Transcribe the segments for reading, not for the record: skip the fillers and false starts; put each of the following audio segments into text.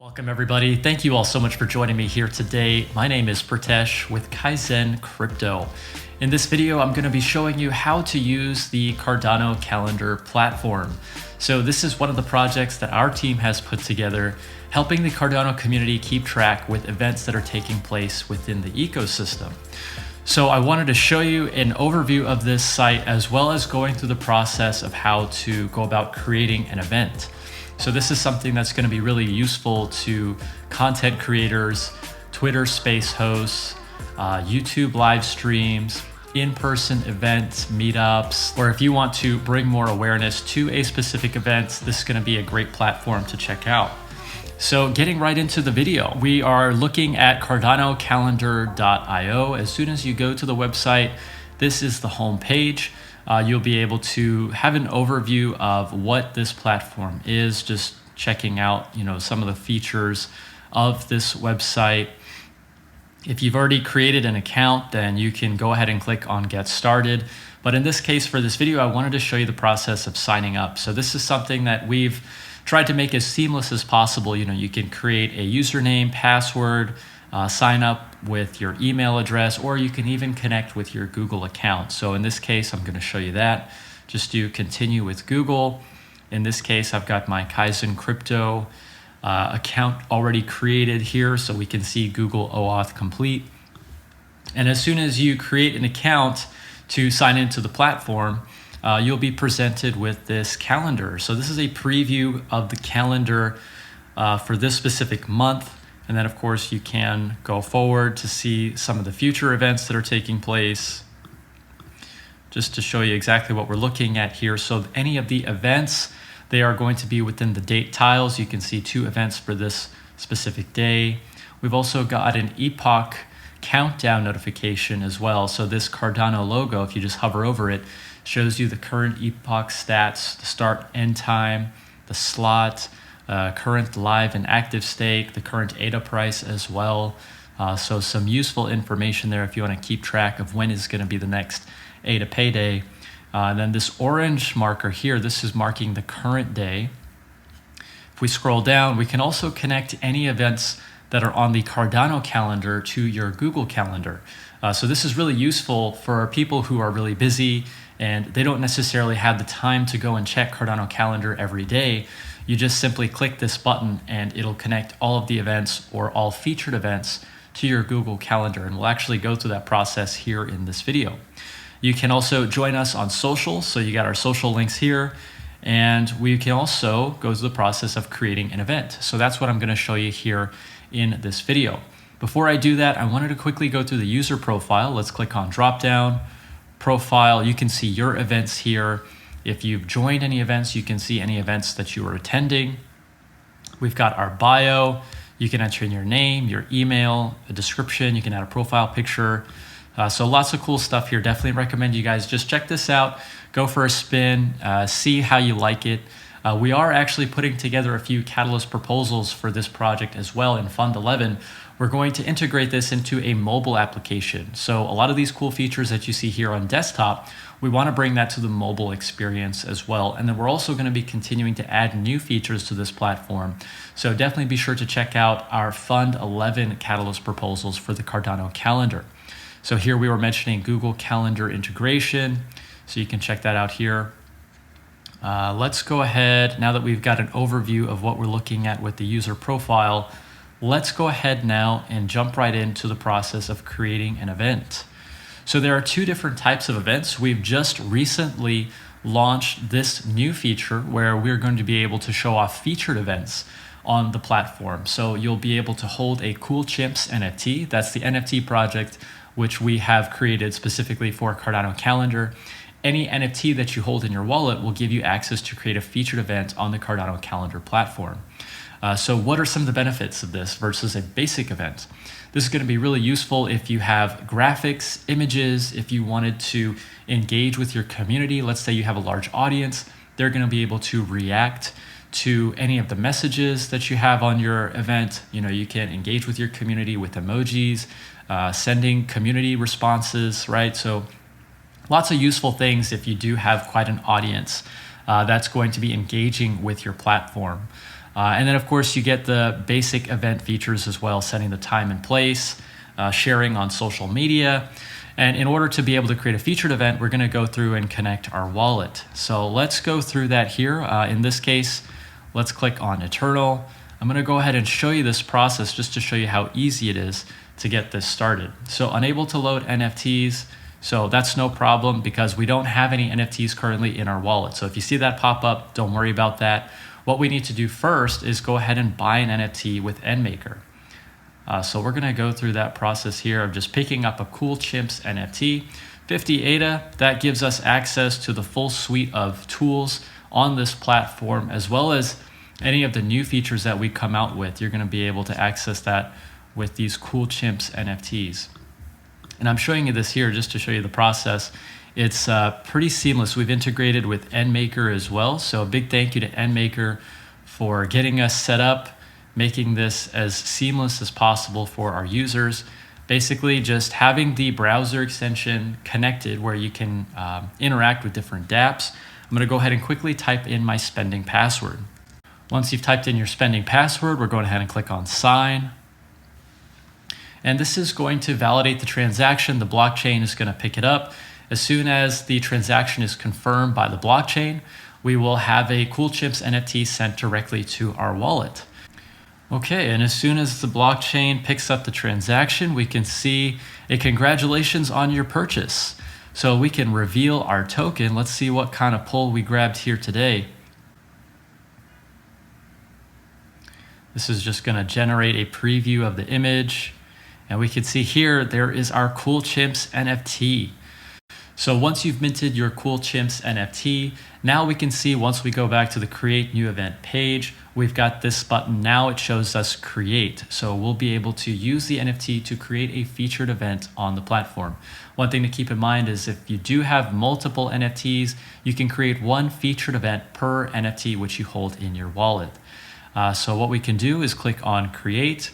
Welcome everybody. Thank you all so much for joining me here today. My name is Pritesh with KaizenCrypto. In this video, I'm going to be showing you how to use the Cardano Calendar platform. So this is one of the projects that our team has put together, helping the Cardano community keep track with events that are taking place within the ecosystem. So I wanted to show you an overview of this site as well as going through the process of how to go about creating an event. So this is something that's going to be really useful to content creators, Twitter space hosts, YouTube live streams, in-person events, meetups, or if you want to bring more awareness to a specific event, this is going to be a great platform to check out. So getting right into the video, we are looking at CardanoCalendar.io. As soon as you go to the website, this is the home page. You'll be able to have an overview of what this platform is, just checking out, some of the features of this website. If you've already created an account, then you can go ahead and click on Get Started. But in this case, for this video, I wanted to show you the process of signing up. So this is something that we've tried to make as seamless as possible. You can create a username, password, sign up with your email address, or you can even connect with your Google account. So in this case, I'm going to show you that. Just do continue with Google. In this case, I've got my KaizenCrypto account already created here, so we can see Google OAuth complete. And as soon as you create an account to sign into the platform, you'll be presented with this calendar. So this is a preview of the calendar for this specific month. And then of course you can go forward to see some of the future events that are taking place. Just to show you exactly what we're looking at here. So any of the events, they are going to be within the date tiles. You can see 2 events for this specific day. We've also got an epoch countdown notification as well. So this Cardano logo, if you just hover over it, shows you the current epoch stats, the start end time, the slot, current live and active stake, the current ADA price as well. So some useful information there if you want to keep track of when is going to be the next ADA payday. And then this orange marker here, this is marking the current day. If we scroll down, we can also connect any events that are on the Cardano calendar to your Google Calendar. So this is really useful for people who are really busy and they don't necessarily have the time to go and check Cardano Calendar every day. You just simply click this button and it'll connect all of the events or all featured events to your Google Calendar. And we'll actually go through that process here in this video. You can also join us on social. So you got our social links here. And we can also go through the process of creating an event. So that's what I'm going to show you here in this video. Before I do that, I wanted to quickly go through the user profile. Let's click on drop down, profile. You can see your events here. If you've joined any events, you can see any events that you are attending. We've got our bio. You can enter in your name, your email, a description. You can add a profile picture. So lots of cool stuff here. Definitely recommend you guys just check this out. Go for a spin, see how you like it. We are actually putting together a few Catalyst proposals for this project as well in Fund 11. We're going to integrate this into a mobile application. So a lot of these cool features that you see here on desktop, we want to bring that to the mobile experience as well. And then we're also going to be continuing to add new features to this platform. So definitely be sure to check out our Fund 11 Catalyst proposals for the Cardano calendar. So here we were mentioning Google Calendar integration. So you can check that out here. Let's go ahead, now that we've got an overview of what we're looking at with the user profile, let's go ahead now and jump right into the process of creating an event. So there are 2 different types of events. We've just recently launched this new feature where we're going to be able to show off featured events on the platform. So you'll be able to hold a Cool Chimps NFT. That's the NFT project which we have created specifically for Cardano Calendar. Any NFT that you hold in your wallet will give you access to create a featured event on the Cardano Calendar platform. So what are some of the benefits of this versus a basic event? This is going to be really useful if you have graphics, images, if you wanted to engage with your community. Let's say you have a large audience, they're going to be able to react to any of the messages that you have on your event. You can engage with your community with emojis, sending community responses, right? So lots of useful things if you do have quite an audience that's going to be engaging with your platform. And then of course you get the basic event features as well, setting the time and place, sharing on social media. And in order to be able to create a featured event, we're going to go through and connect our wallet. So let's go through that here. In this case, let's click on Eternal. I'm going to go ahead and show you this process just to show you how easy it is to get this started. So unable to load NFTs. So that's no problem because we don't have any NFTs currently in our wallet. So if you see that pop up, don't worry about that. What we need to do first is go ahead and buy an NFT with NMaker. So we're gonna go through that process here of just picking up a Cool Chimps NFT. 50 ADA, that gives us access to the full suite of tools on this platform, as well as any of the new features that we come out with. You're gonna be able to access that with these Cool Chimps NFTs. And I'm showing you this here just to show you the process. It's pretty seamless. We've integrated with NMaker as well. So a big thank you to NMaker for getting us set up, making this as seamless as possible for our users. Basically just having the browser extension connected where you can interact with different dApps. I'm gonna go ahead and quickly type in my spending password. Once you've typed in your spending password, we're going ahead and click on sign. And this is going to validate the transaction. The blockchain is gonna pick it up. As soon as the transaction is confirmed by the blockchain, we will have a Cool Chimps NFT sent directly to our wallet. Okay, and as soon as the blockchain picks up the transaction, we can see a congratulations on your purchase. So we can reveal our token. Let's see what kind of pull we grabbed here today. This is just gonna generate a preview of the image. And we can see here, there is our Cool Chimps NFT. So once you've minted your Cool Chimps NFT, now we can see once we go back to the Create New Event page, we've got this button. Now it shows us Create. So we'll be able to use the NFT to create a featured event on the platform. One thing to keep in mind is if you do have multiple NFTs, you can create one featured event per NFT which you hold in your wallet. So what we can do is click on Create.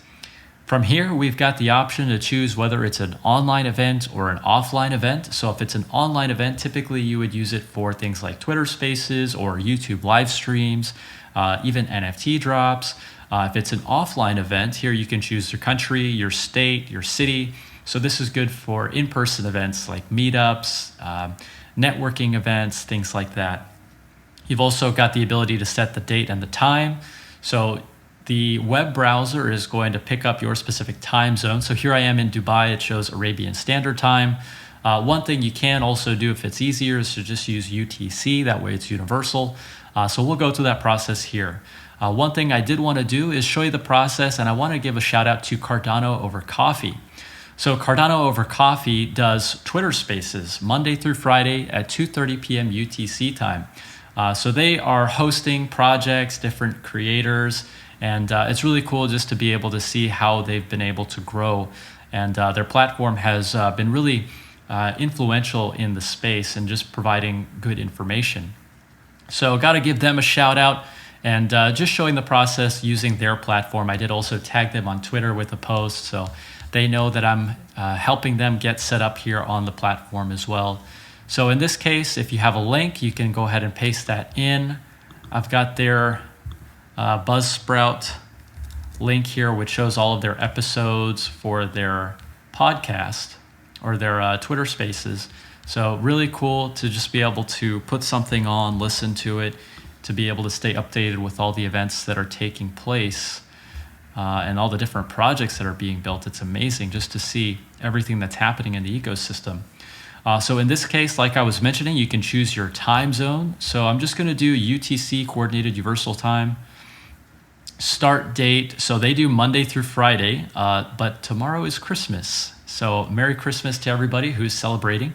From here, we've got the option to choose whether it's an online event or an offline event. So if it's an online event, typically you would use it for things like Twitter Spaces or YouTube live streams, even NFT drops. If it's an offline event, here you can choose your country, your state, your city. So this is good for in-person events like meetups, networking events, things like that. You've also got the ability to set the date and the time. So the web browser is going to pick up your specific time zone. So here I am in Dubai, it shows Arabian Standard Time. One thing you can also do if it's easier is to just use UTC, that way it's universal. So we'll go through that process here. One thing I did want to do is show you the process, and I want to give a shout out to Cardano over Coffee. So Cardano over Coffee does Twitter Spaces Monday through Friday at 2:30 p.m. UTC time. So they are hosting projects, different creators, and it's really cool just to be able to see how they've been able to grow. And their platform has been really influential in the space and just providing good information. So got to give them a shout out and just showing the process using their platform. I did also tag them on Twitter with a post, so they know that I'm helping them get set up here on the platform as well. So in this case, if you have a link, you can go ahead and paste that in. I've got their Buzzsprout link here, which shows all of their episodes for their podcast or their Twitter Spaces. So really cool to just be able to put something on, listen to it, to be able to stay updated with all the events that are taking place and all the different projects that are being built. It's amazing just to see everything that's happening in the ecosystem. So in this case, like I was mentioning, you can choose your time zone. So I'm just going to do UTC, Coordinated Universal Time. Start date, so they do Monday through Friday, but tomorrow is Christmas. So Merry Christmas to everybody who's celebrating.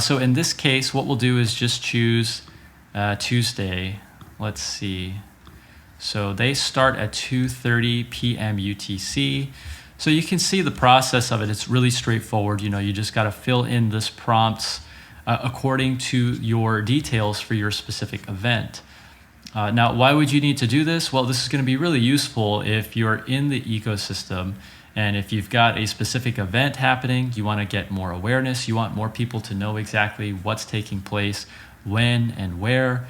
So in this case, what we'll do is just choose Tuesday. Let's see. So they start at 2:30 p.m. UTC. So you can see the process of it. It's really straightforward. You know, you just got to fill in this prompts according to your details for your specific event. Now, why would you need to do this? Well, this is going to be really useful if you're in the ecosystem and if you've got a specific event happening, you want to get more awareness, you want more people to know exactly what's taking place, when and where.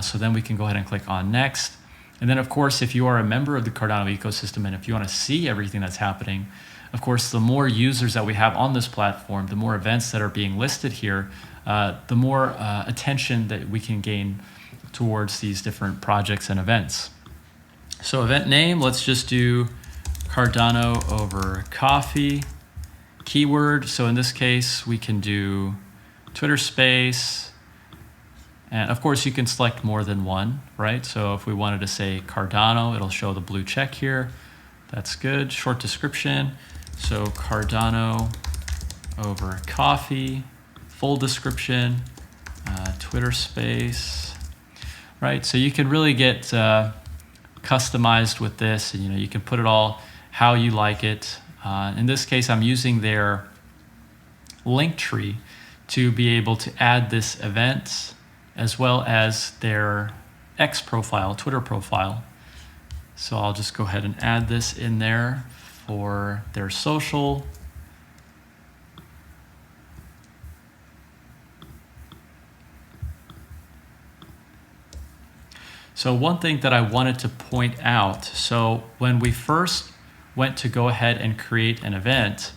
So then we can go ahead and click on next. And then of course, if you are a member of the Cardano ecosystem and if you want to see everything that's happening, of course, the more users that we have on this platform, the more events that are being listed here, the more attention that we can gain towards these different projects and events. So event name, let's just do Cardano over coffee. Keyword, so in this case, we can do Twitter Space. And of course, you can select more than one, right? So if we wanted to say Cardano, it'll show the blue check here. That's good. Short description. So Cardano over coffee. Full description. Twitter Space. Right? So you can really get customized with this. And, you can put it all how you like it. In this case, I'm using their link tree to be able to add this event as well as their X profile, Twitter profile. So I'll just go ahead and add this in there for their social. So one thing that I wanted to point out, so when we first went to go ahead and create an event,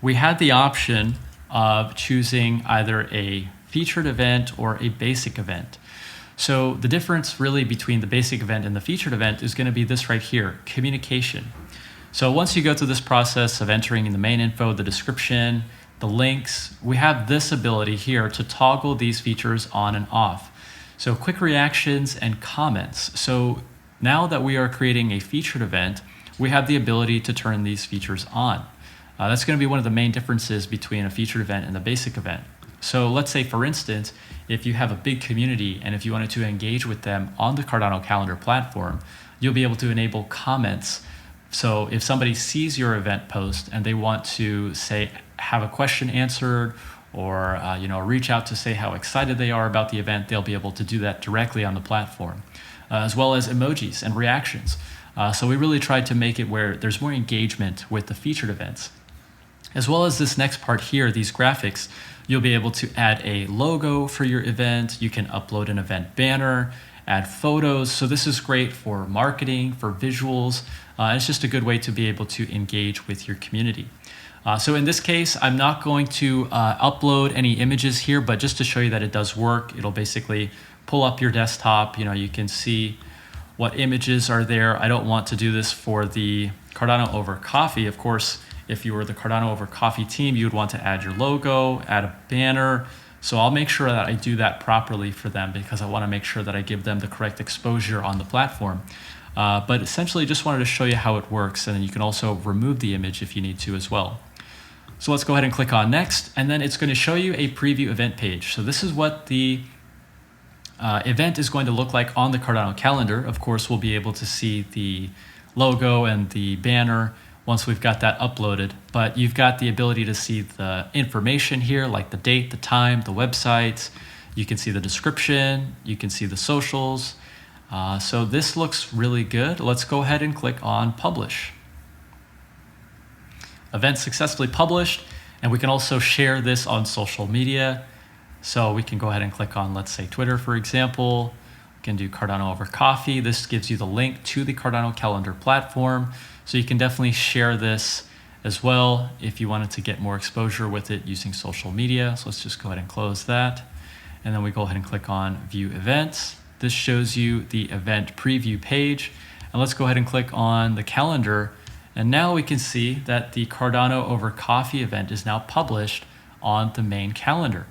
we had the option of choosing either a featured event or a basic event. So the difference really between the basic event and the featured event is going to be this right here, communication. So once you go through this process of entering in the main info, the description, the links, we have this ability here to toggle these features on and off. So quick reactions and comments. So now that we are creating a featured event, we have the ability to turn these features on. That's going to be one of the main differences between a featured event and the basic event. So let's say, for instance, if you have a big community and if you wanted to engage with them on the Cardano Calendar platform, you'll be able to enable comments. So if somebody sees your event post and they want to say, have a question answered, or reach out to say how excited they are about the event, they'll be able to do that directly on the platform, as well as emojis and reactions. So we really tried to make it where there's more engagement with the featured events. As well as this next part here, these graphics, you'll be able to add a logo for your event. You can upload an event banner, add photos. So this is great for marketing, for visuals. It's just a good way to be able to engage with your community. So in this case, I'm not going to upload any images here, but just to show you that it does work, it'll basically pull up your desktop. You can see what images are there. I don't want to do this for the Cardano over coffee. Of course, if you were the Cardano over coffee team, you would want to add your logo, add a banner. So I'll make sure that I do that properly for them because I want to make sure that I give them the correct exposure on the platform. But essentially just wanted to show you how it works, and then you can also remove the image if you need to as well. So let's go ahead and click on next, and then it's going to show you a preview event page. So this is what the event is going to look like on the Cardano calendar. Of course, we'll be able to see the logo and the banner once we've got that uploaded, but you've got the ability to see the information here, like the date, the time, the website. You can see the description, you can see the socials. So this looks really good. Let's go ahead and click on publish. Event successfully published, and we can also share this on social media. So we can go ahead and click on, let's say, Twitter, for example. We can do Cardano over coffee. This gives you the link to the Cardano calendar platform. So you can definitely share this as well if you wanted to get more exposure with it using social media. So let's just go ahead and close that. And then we go ahead and click on view events. This shows you the event preview page. And let's go ahead and click on the calendar. And now we can see that the Cardano over coffee event is now published on the main calendar.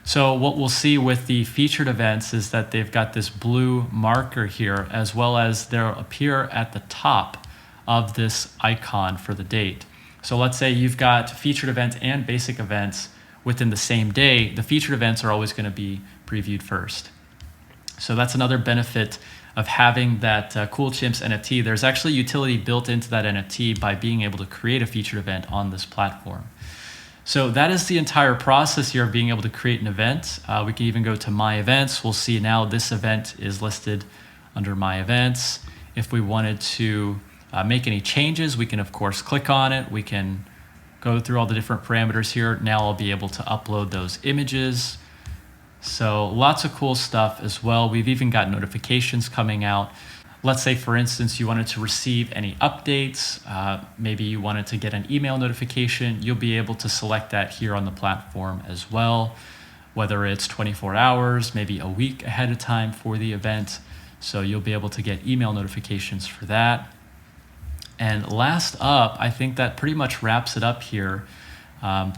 So what we'll see with the featured events is that they've got this blue marker here, as well as they'll appear at the top of this icon for the date. So let's say you've got featured events and basic events within the same day. The featured events are always going to be previewed first. So that's another benefit of having that Cool Chimps NFT. There's actually utility built into that NFT by being able to create a featured event on this platform. So that is the entire process here of being able to create an event. We can even go to My Events. We'll see now this event is listed under My Events. If we wanted to make any changes, we can of course click on it. We can go through all the different parameters here. Now I'll be able to upload those images. So lots of cool stuff as well. We've even got notifications coming out. Let's say, for instance, you wanted to receive any updates. Maybe you wanted to get an email notification. You'll be able to select that here on the platform as well, whether it's 24 hours, maybe a week ahead of time for the event. So you'll be able to get email notifications for that. And last up, I think that pretty much wraps it up here,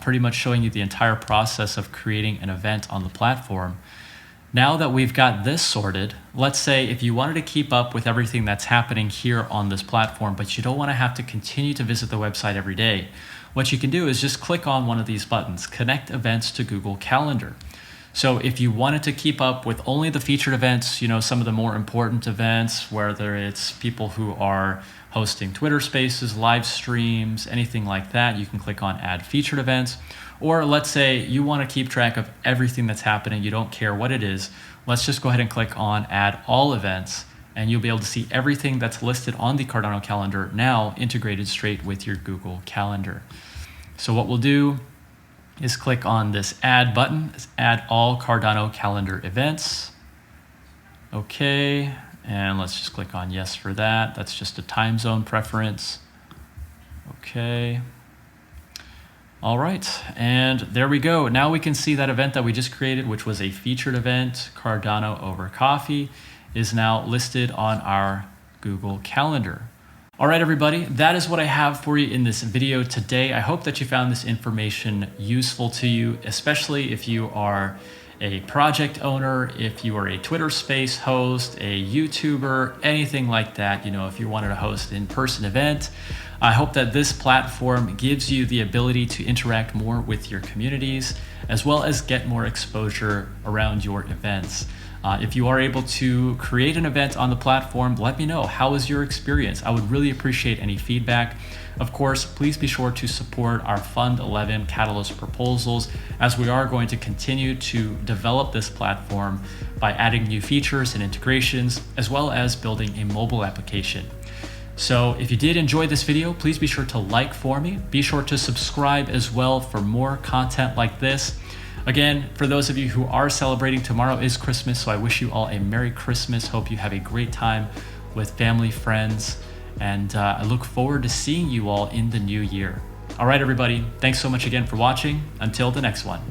pretty much showing you the entire process of creating an event on the platform. Now that we've got this sorted, let's say if you wanted to keep up with everything that's happening here on this platform, but you don't want to have to continue to visit the website every day, what you can do is just click on one of these buttons, Connect Events to Google Calendar. So if you wanted to keep up with only the featured events, some of the more important events, whether it's people who are hosting Twitter Spaces, live streams, anything like that, you can click on Add Featured Events. Or let's say you want to keep track of everything that's happening, you don't care what it is, let's just go ahead and click on Add All Events, and you'll be able to see everything that's listed on the Cardano calendar now integrated straight with your Google Calendar. So what we'll do is click on this Add button, Add All Cardano Calendar Events. Okay, and let's just click on Yes for that. That's just a time zone preference. Okay. All right, and there we go. Now we can see that event that we just created, which was a featured event, Cardano over coffee, is now listed on our Google Calendar. All right, everybody, that is what I have for you in this video today. I hope that you found this information useful to you, especially if you are a project owner, if you are a Twitter Space host, a YouTuber, anything like that, if you wanted to host an in-person event. I hope that this platform gives you the ability to interact more with your communities, as well as get more exposure around your events. If you are able to create an event on the platform, let me know. How was your experience? I would really appreciate any feedback. Of course, please be sure to support our Fund 11 Catalyst proposals, as we are going to continue to develop this platform by adding new features and integrations, as well as building a mobile application. So if you did enjoy this video, please be sure to like for me. Be sure to subscribe as well for more content like this. Again, for those of you who are celebrating, tomorrow is Christmas, so I wish you all a Merry Christmas. Hope you have a great time with family, friends, and I look forward to seeing you all in the new year. All right, everybody, thanks so much again for watching. Until the next one.